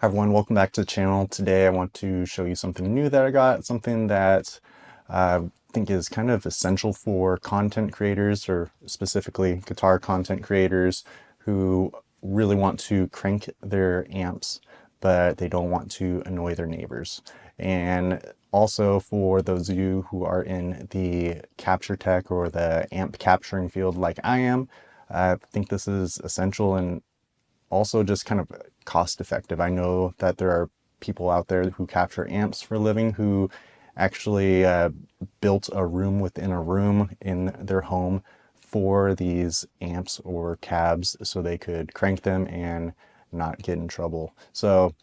Hi everyone, welcome back to the channel. Today I want to show you something new that I got, something that I think is kind of essential for content creators, or specifically guitar content creators who really want to crank their amps, but they don't want to annoy their neighbors. And also for those of you who are in the capture tech or the amp capturing field like I am, I think this is essential and also just kind of cost effective. I know that there are people out there who capture amps for a living who actually built a room within a room in their home for these amps or cabs so they could crank them and not get in trouble. So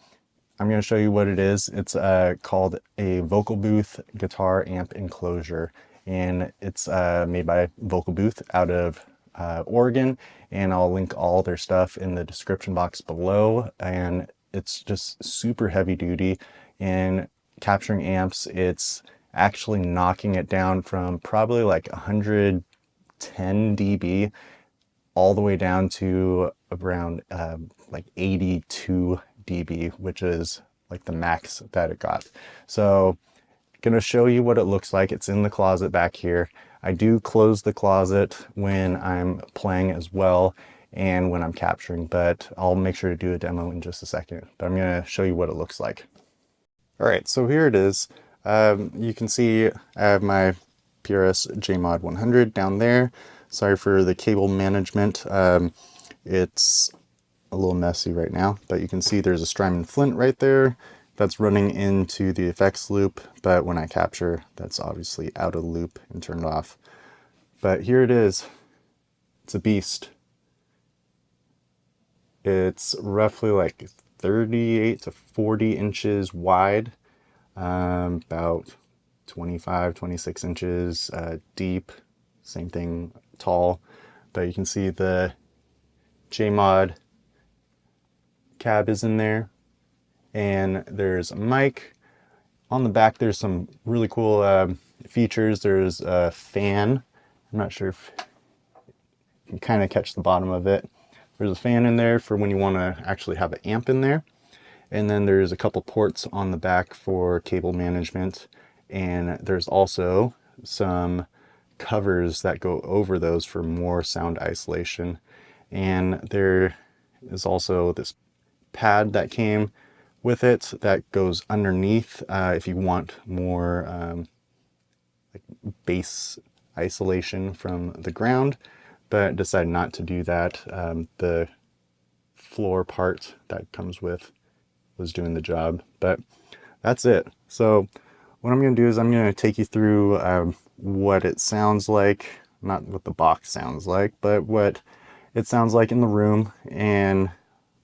I'm going to show you what it is. It's called a Vocal Booth Guitar Amp Enclosure, and it's made by Vocal Booth out of Oregon, and I'll link all their stuff in the description box below. And it's just super heavy duty in capturing amps. It's actually knocking it down from probably like 110 dB all the way down to around like 82 dB, which is like the max that it got. So gonna show you what it looks like. It's in the closet back here. I do close the closet when I'm playing as well and when I'm capturing, but I'll make sure to do a demo in just a second. But I'm gonna show you what it looks like. All right, so here it is. You can see I have my PRS Jmod 100 down there. Sorry for the cable management. It's a little messy right now, but you can see there's a Strymon Flint right there that's running into the effects loop, but when I capture, that's obviously out of the loop and turned off. But here it is. It's a beast. It's roughly like 38 to 40 inches wide, about 25, 26 inches deep, same thing tall. But you can see the Jmod cab is in there, and there's a mic. On the back there's some really cool features. There's a fan. I'm not sure if you can kind of catch the bottom of it. There's a fan in there for when you want to actually have an amp in there. And then there's a couple ports on the back for cable management. And there's also some covers that go over those for more sound isolation. And there is also this pad that came with it that goes underneath if you want more like bass isolation from the ground, but decided not to do that. The floor part that comes with was doing the job, but that's it. So what I'm going to do is I'm going to take you through what it sounds like, not what the box sounds like, but what it sounds like in the room, and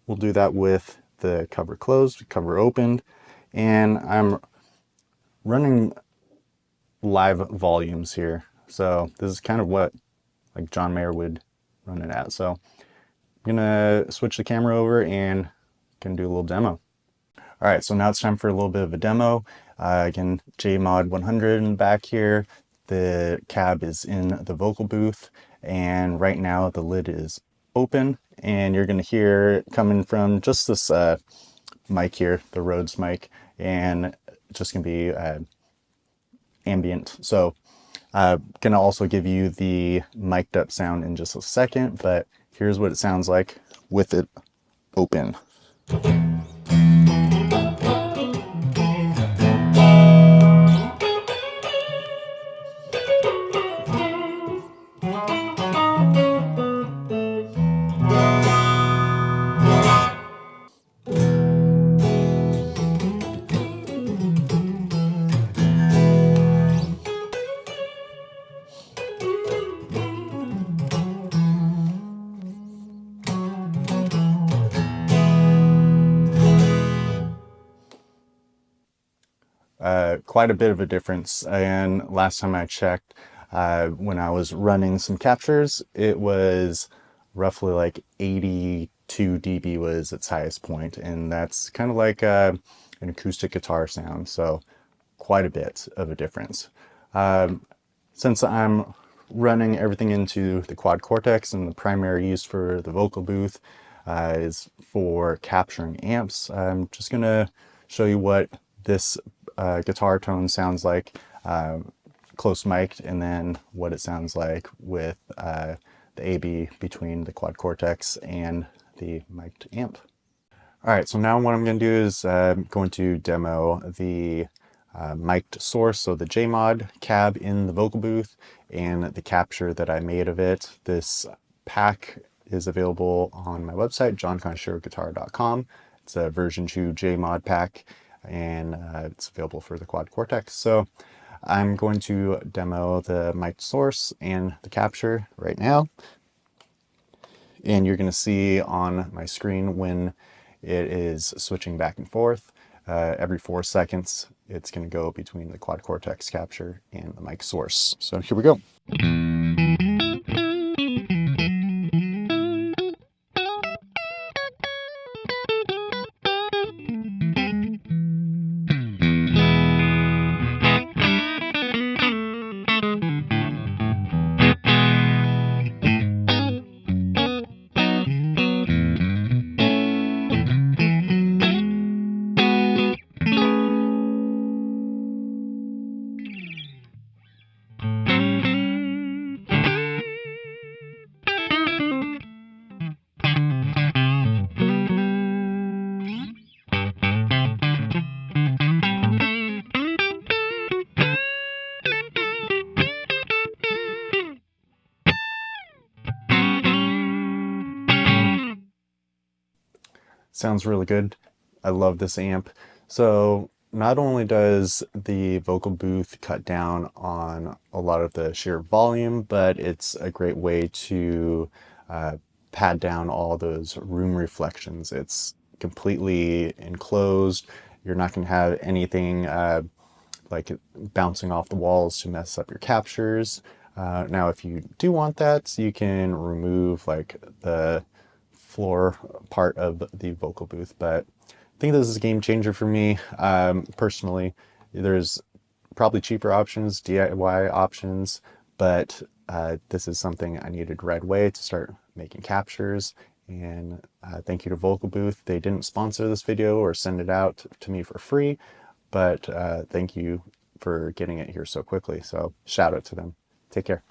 we'll do that with the cover closed, cover opened, and I'm running live volumes here. So this is kind of what like John Mayer would run it at. So I'm gonna switch the camera over and can do a little demo. All right, so now it's time for a little bit of a demo. Again, Jmod 100 in the back here. The cab is in the vocal booth, and right now the lid is open, and you're going to hear coming from just this mic here, the Rhodes mic, and it's just going to be ambient. So I'm going to also give you the mic'd up sound in just a second, but here's what it sounds like with it open. Quite a bit of a difference. And last time I checked, when I was running some captures, it was roughly like 82 dB was its highest point, and that's kind of like an acoustic guitar sound, so quite a bit of a difference. Since I'm running everything into the Quad Cortex and the primary use for the vocal booth, is for capturing amps. I'm just gonna show you what this guitar tone sounds like close mic'd, and then what it sounds like with the AB between the Quad Cortex and the mic'd amp. All right, so now what I'm going to do is I'm going to demo the mic'd source, so the Jmod cab in the vocal booth and the capture that I made of it. This pack is available on my website, johnconcheroguitar.com. It's a version 2 Jmod pack, and it's available for the Quad Cortex. So I'm going to demo the mic'd source and the capture right now. And you're going to see on my screen when it is switching back and forth. Every 4 seconds, it's going to go between the Quad Cortex capture and the mic source. So here we go. Sounds really good. I love this amp. So not only does the vocal booth cut down on a lot of the sheer volume, but it's a great way to pad down all those room reflections. It's completely enclosed. You're not going to have anything like bouncing off the walls to mess up your captures. Now, if you do want that, you can remove like the floor part of the vocal booth, but I think this is a game changer for me. Personally, there's probably cheaper options, DIY options, but this is something I needed right away to start making captures. And thank you to Vocal Booth. They didn't sponsor this video or send it out to me for free, but thank you for getting it here so quickly. So shout out to them. Take care.